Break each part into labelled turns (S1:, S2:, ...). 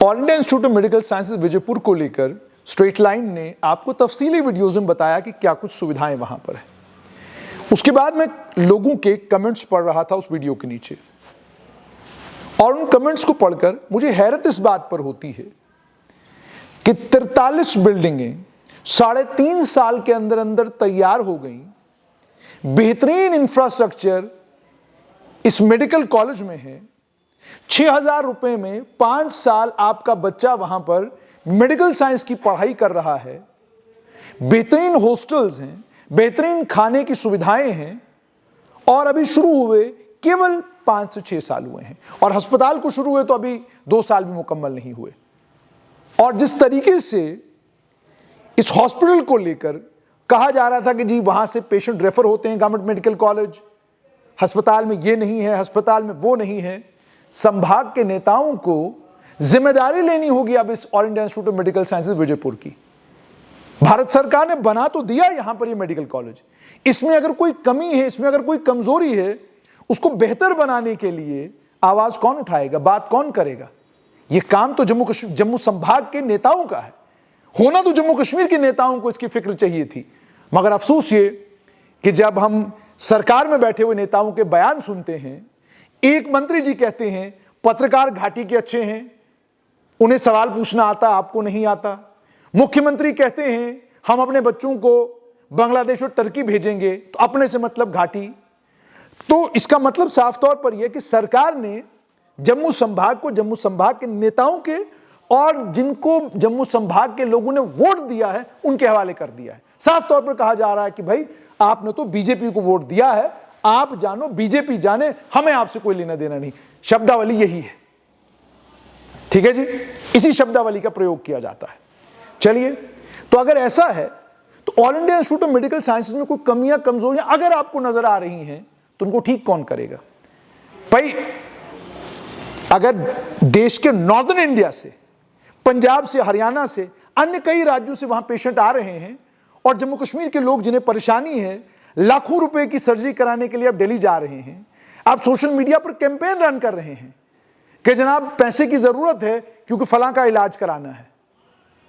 S1: All India institute of medical sciences Vijaypur को लेकर straight line ने आपको तफसीली वीडियोज में बताया कि क्या कुछ सुविधाएं वहां पर है। उसके बाद मैं लोगों के कमेंट्स पढ़ रहा था उस वीडियो के नीचे, और उन कमेंट्स को पढ़कर मुझे हैरत इस बात पर होती है कि 43 बिल्डिंगें 3.5 साल के अंदर अंदर तैयार हो गई। बेहतरीन इंफ्रास्ट्रक्चर इस मेडिकल कॉलेज में है। 6,000 रुपए में 5 साल आपका बच्चा वहां पर मेडिकल साइंस की पढ़ाई कर रहा है। बेहतरीन हॉस्टल्स हैं, बेहतरीन खाने की सुविधाएं हैं, और अभी शुरू हुए केवल 5 से 6 साल हुए हैं, और अस्पताल को शुरू हुए तो अभी 2 साल भी मुकम्मल नहीं हुए। और जिस तरीके से इस हॉस्पिटल को लेकर कहा जा रहा था कि जी वहां से पेशेंट रेफर होते हैं गवर्नमेंट मेडिकल कॉलेज, अस्पताल में ये नहीं है, अस्पताल में वो नहीं है। संभाग के नेताओं को जिम्मेदारी लेनी होगी अब इस all India institute of medical sciences Vijaypur की। भारत सरकार ने बना तो दिया यहां पर ये मेडिकल कॉलेज, इसमें अगर कोई कमी है, इसमें अगर कोई कमजोरी है, उसको बेहतर बनाने के लिए आवाज कौन उठाएगा, बात कौन करेगा? यह काम तो जम्मू संभाग के नेताओं का है। होना तो जम्मू कश्मीर के नेताओं को इसकी फिक्र चाहिए थी, मगर अफसोस ये कि जब हम सरकार में बैठे हुए नेताओं के बयान सुनते हैं, एक मंत्री जी कहते हैं पत्रकार घाटी के अच्छे हैं, उन्हें सवाल पूछना आता, आपको नहीं आता। मुख्यमंत्री कहते हैं हम अपने बच्चों को बांग्लादेश और टर्की भेजेंगे, तो अपने से मतलब घाटी। तो इसका मतलब साफ तौर पर यह कि सरकार ने जम्मू संभाग को, जम्मू संभाग के नेताओं के और जिनको जम्मू संभाग के लोगों ने वोट दिया है उनके हवाले कर दिया है। साफ तौर पर कहा जा रहा है कि भाई आपने तो बीजेपी को वोट दिया है, आप जानो, बीजेपी जाने, हमें आपसे कोई लेना देना नहीं। शब्दावली यही है, ठीक है जी, इसी शब्दावली का प्रयोग किया जाता है। चलिए, तो अगर ऐसा है तो all India institute of medical sciences में कोई कमियां कमजोरियां अगर आपको नजर आ रही हैं तो उनको ठीक कौन करेगा? भाई अगर देश के नॉर्दर्न इंडिया से, पंजाब से, हरियाणा से, अन्य कई राज्यों से वहां पेशेंट आ रहे हैं, और जम्मू कश्मीर के लोग जिन्हें परेशानी है, लाखों रुपए की सर्जरी कराने के लिए आप दिल्ली जा रहे हैं, आप सोशल मीडिया पर कैंपेन रन कर रहे हैं कि जनाब पैसे की जरूरत है क्योंकि फलां का इलाज कराना है,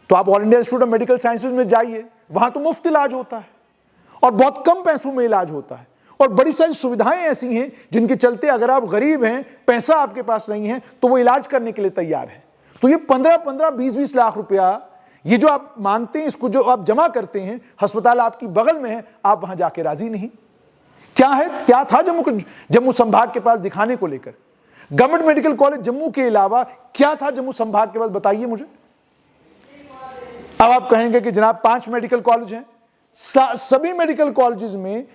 S1: तो आप all India institute of medical sciences में जाइए। वहां तो मुफ्त इलाज होता है और बहुत कम पैसों में इलाज होता है, और बड़ी सारी सुविधाएं ऐसी हैं जिनके चलते अगर आप गरीब हैं, पैसा आपके पास नहीं है, तो वो इलाज करने के लिए तैयार है। तो ये 15-15, 20-20 लाख रुपया ये जो आप मांगते हैं, इसको जो आप जमा करते हैं, अस्पताल आपकी बगल में है, आप वहां जाके राजी नहीं। क्या है, क्या था जम्मू संभाग के पास दिखाने को लेकर? गवर्नमेंट मेडिकल कॉलेज जम्मू के अलावा क्या था जम्मू संभाग के पास, बताइए मुझे। अब आप कहेंगे कि जनाब 5 मेडिकल कॉलेज हैं, सभी मेडिकल कॉलेजेस में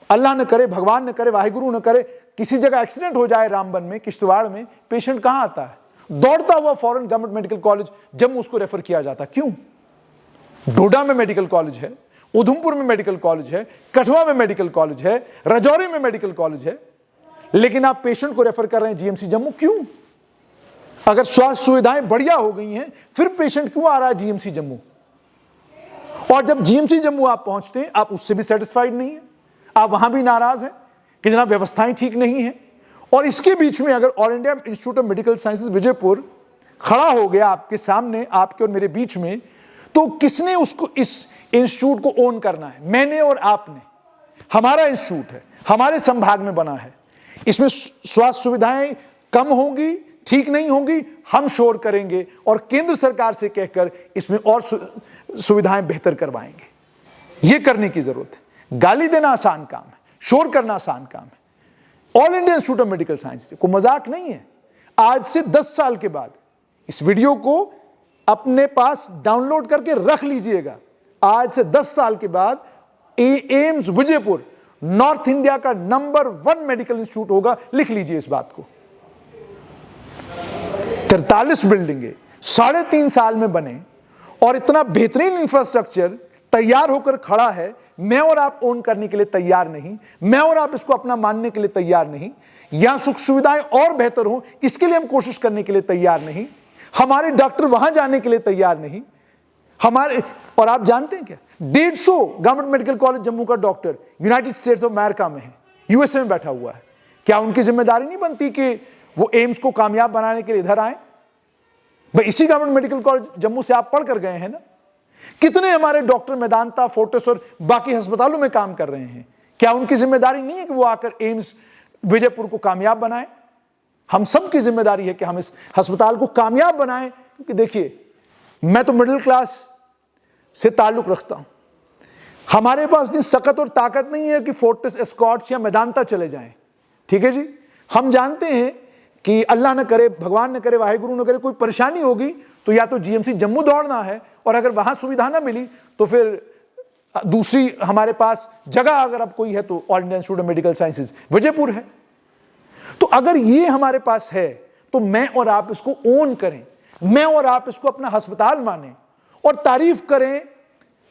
S1: अल्लाह न करे, भगवान न करे, वाहिगुरु न करे, किसी जगह एक्सीडेंट हो जाए, रामबन में, किश्तवाड़ में, पेशेंट कहां आता है? दौड़ता हुआ फौरन गवर्नमेंट मेडिकल कॉलेज जम्मू उसको रेफर किया जाता। क्यों? डोडा में मेडिकल कॉलेज है, उधमपुर में मेडिकल कॉलेज है, कठुआ में मेडिकल कॉलेज है, राजौरी में मेडिकल कॉलेज है, लेकिन आप पेशेंट को रेफर कर रहे हैं जीएमसी जम्मू। क्यों? अगर स्वास्थ्य सुविधाएं बढ़िया हो गई हैं, फिर पेशेंट क्यों आ रहा है जीएमसी जम्मू? और जब जीएमसी जम्मू आप पहुंचते हैं, आप उससे भी सेटिस्फाइड नहीं है, आप वहां भी नाराज हैं कि जनाब व्यवस्थाएं ठीक नहीं है। और इसके बीच में अगर all India institute of medical sciences Vijaypur खड़ा हो गया आपके सामने, आपके और मेरे बीच में, तो किसने उसको, इस इंस्टीट्यूट को ओन करना है? मैंने और आपने। हमारा इंस्टीट्यूट है, हमारे संभाग में बना है, इसमें स्वास्थ्य सुविधाएं कम होंगी, ठीक नहीं होंगी, हम शोर करेंगे और केंद्र सरकार से कहकर इसमें और सुविधाएं बेहतर करवाएंगे। यह करने की जरूरत है। गाली देना आसान काम है, शोर करना आसान काम है। All India institute of medical sciences को मजाक नहीं है। आज से 10 साल के बाद इस वीडियो को अपने पास डाउनलोड करके रख लीजिएगा। आज से 10 साल के बाद एम्स विजयपुर नॉर्थ इंडिया का नंबर 1 मेडिकल इंस्टीट्यूट होगा। लिख लीजिए इस बात को। 43 बिल्डिंगें 3.5 साल में बने और इतना बेहतरीन इंफ्रास्ट्रक्चर तैयार होकर खड़ा है। मैं और आप ओन करने के लिए तैयार नहीं, मैं और आप इसको अपना मानने के लिए तैयार नहीं। यहां सुख सुविधाएं और बेहतर हो, इसके लिए हम कोशिश करने के लिए तैयार नहीं। हमारे डॉक्टर वहां जाने के लिए तैयार नहीं हमारे। और आप जानते हैं क्या, 150 गवर्नमेंट मेडिकल कॉलेज जम्मू का doctor United states of America में है, यूएसए में बैठा हुआ है। क्या उनकी जिम्मेदारी नहीं बनती कि वो एम्स को कामयाब बनाने के लिए इधर आए? भाई इसी गवर्नमेंट मेडिकल कॉलेज जम्मू से आप पढ़ कर गए हैं ना। कितने हमारे डॉक्टर मेदांता, फोर्टिस और बाकी अस्पतालों में काम कर रहे हैं। क्या उनकी जिम्मेदारी नहीं है कि वो आकर एम्स विजयपुर को कामयाब बनाए? हम सब की जिम्मेदारी है कि हम इस अस्पताल को कामयाब बनाएं। क्योंकि देखिए, मैं तो मिडिल क्लास से ताल्लुक रखता हूं। हमारे पास इतनी सकत और ताकत नहीं है कि फोर्टिस, एस्कॉर्ट्स या मेदांता चले जाएं। ठीक है जी, हम जानते हैं कि अल्लाह न करे, भगवान न करे, वाहिगुरु न करे, कोई परेशानी होगी तो या तो जीएमसी जम्मू दौड़ना है, और अगर वहां सुविधा ना मिली तो फिर दूसरी हमारे पास जगह अगर अब कोई है तो all India institute of medical sciences Vijaypur है। तो अगर ये हमारे पास है तो मैं और आप इसको ओन करें, मैं और आप इसको अपना अस्पताल माने और तारीफ करें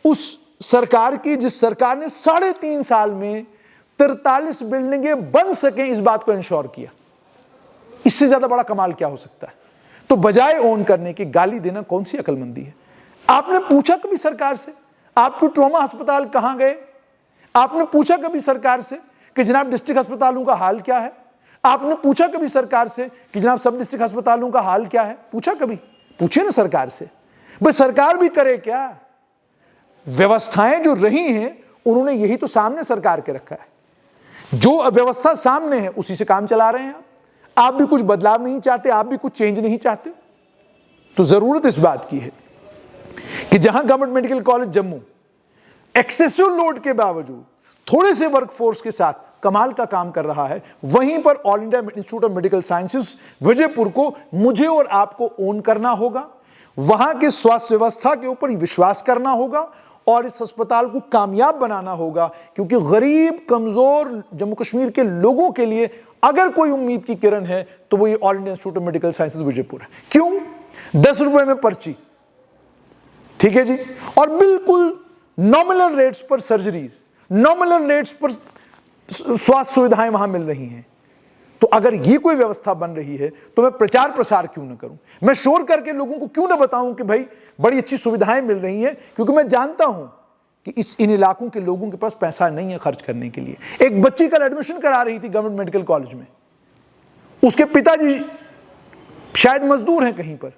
S1: उस सरकार की जिस सरकार ने 3.5 साल में 43 बिल्डिंगें बन सके, इस बात को इंश्योर किया। इससे ज्यादा बड़ा कमाल क्या हो सकता है? तो बजाय ओन करने की गाली देना कौन सी अकलमंदी है? आपने पूछा कभी सरकार से आपके ट्रॉमा अस्पताल कहां गए? आपने पूछा कभी सरकार से कि जनाब डिस्ट्रिक्ट अस्पतालों का हाल क्या है? आपने पूछा कभी सरकार से कि जनाब सब डिस्ट्रिक्ट अस्पतालों का हाल क्या है? पूछा कभी? पूछे ना सरकार से। भाई सरकार भी करे क्या? व्यवस्थाएं जो रही हैं उन्होंने यही तो सामने सरकार के रखा है। जो व्यवस्था सामने है उसी से काम चला रहे हैं आप भी कुछ बदलाव नहीं चाहते, आप भी कुछ चेंज नहीं चाहते। तो जरूरत इस बात की है कि जहां government medical college Jammu excessive load के बावजूद थोड़े से वर्कफोर्स के साथ कमाल का काम कर रहा है, वहीं पर all India institute of medical sciences Vijaypur को मुझे और आपको ओन करना होगा, वहां के स्वास्थ्य व्यवस्था के ऊपर विश्वास करना होगा और इस अस्पताल को कामयाब बनाना होगा। क्योंकि गरीब कमजोर जम्मू कश्मीर के लोगों के लिए अगर कोई उम्मीद की किरण है तो वो ये all India institute of medical sciences Vijaypur है। क्यों? 10 रुपए में पर्ची, ठीक है जी, और बिल्कुल नॉमिनल रेट्स पर सर्जरीज, नॉमिनल रेट्स पर स्वास्थ्य सुविधाएं वहां मिल रही हैं। तो अगर ये कोई व्यवस्था बन रही है तो मैं प्रचार प्रसार क्यों ना करूं? मैं शोर करके लोगों को क्यों ना बताऊं कि भाई बड़ी अच्छी सुविधाएं मिल रही हैं? क्योंकि मैं जानता हूं कि इन इलाकों के लोगों के पास पैसा नहीं है खर्च करने के लिए। एक बच्ची कल एडमिशन करा रही थी गवर्नमेंट मेडिकल कॉलेज में, उसके पिताजी शायद मजदूर हैं कहीं पर,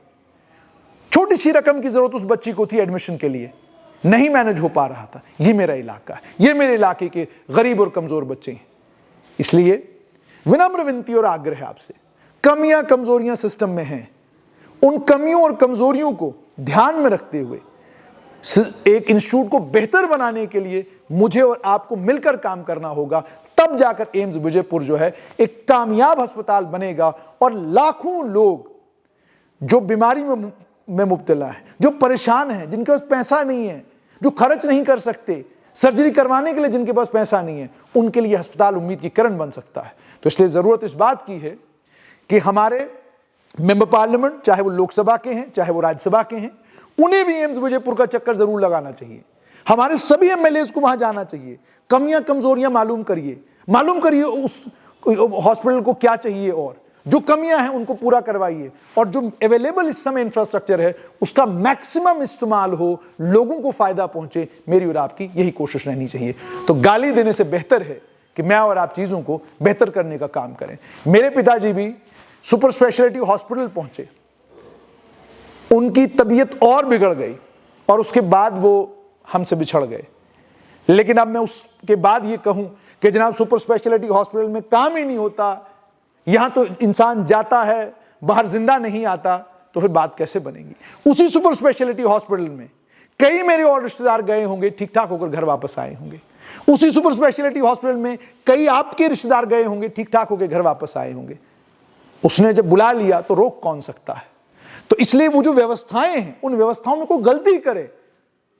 S1: छोटी सी रकम की जरूरत उस बच्ची को थी एडमिशन के लिए, नहीं मैनेज हो पा रहा था। ये मेरा इलाका है, ये मेरे इलाके के गरीब और कमजोर बच्चे हैं। इसलिए विनम्र विनती और आग्रह है आपसे, कमियां कमजोरियां सिस्टम में हैं, उन कमियों और कमजोरियों को ध्यान में रखते हुए एक इंस्टीट्यूट को बेहतर बनाने के लिए मुझे और आपको मिलकर काम करना होगा। तब जाकर एम्स विजयपुर जो है एक कामयाब अस्पताल बनेगा और लाखों लोग जो बीमारी में मुब्तला है, जो परेशान हैं, जिनके पास पैसा नहीं है, जो खर्च नहीं कर सकते, सर्जरी करवाने के लिए जिनके पास पैसा नहीं है, उनके लिए अस्पताल उम्मीद की किरण बन सकता है। तो इसलिए जरूरत इस बात की है कि हमारे मेंबर पार्लियामेंट, चाहे वो लोकसभा के हैं चाहे वो राज्यसभा के हैं, उन्हें भी एम्स विजयपुर का चक्कर जरूर लगाना चाहिए। हमारे सभी एमएलएज को वहां जाना चाहिए, कमियां कमजोरियां मालूम करिए उस हॉस्पिटल को क्या चाहिए और जो कमियां हैं उनको पूरा करवाइए, और जो अवेलेबल इस समय इंफ्रास्ट्रक्चर है उसका मैक्सिमम इस्तेमाल हो, लोगों को फायदा पहुंचे। मेरी और आपकी यही कोशिश रहनी चाहिए। तो गाली देने से बेहतर है कि मैं और आप चीजों को बेहतर करने का काम करें। मेरे पिताजी भी सुपर स्पेशलिटी हॉस्पिटल पहुंचे, उनकी तबीयत और बिगड़ गई और उसके बाद वो हमसे बिछड़ गए। लेकिन अब मैं उसके बाद ये कहूं कि जनाब सुपर स्पेशलिटी हॉस्पिटल में काम ही नहीं होता, यहां तो इंसान जाता है बाहर जिंदा नहीं आता, तो फिर बात कैसे बनेगी? उसी सुपर स्पेशलिटी हॉस्पिटल में कई मेरे और रिश्तेदार गए होंगे, ठीक ठाक होकर घर वापस आए होंगे। उसी सुपर स्पेशलिटी हॉस्पिटल में कई आपके रिश्तेदार गए होंगे, ठीक ठाक होकर घर वापस आए होंगे। उसने जब बुला लिया तो रोक कौन सकता है? तो इसलिए वो जो व्यवस्थाएं हैं, उन व्यवस्थाओं में कोई गलती करे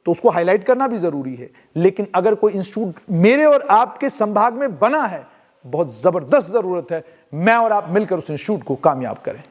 S1: तो उसको हाईलाइट करना भी जरूरी है। लेकिन अगर कोई इंस्टीट्यूट मेरे और आपके संभाग में बना है, बहुत जबरदस्त जरूरत है मैं और आप मिलकर उस इंस्टीट्यूट को कामयाब करें।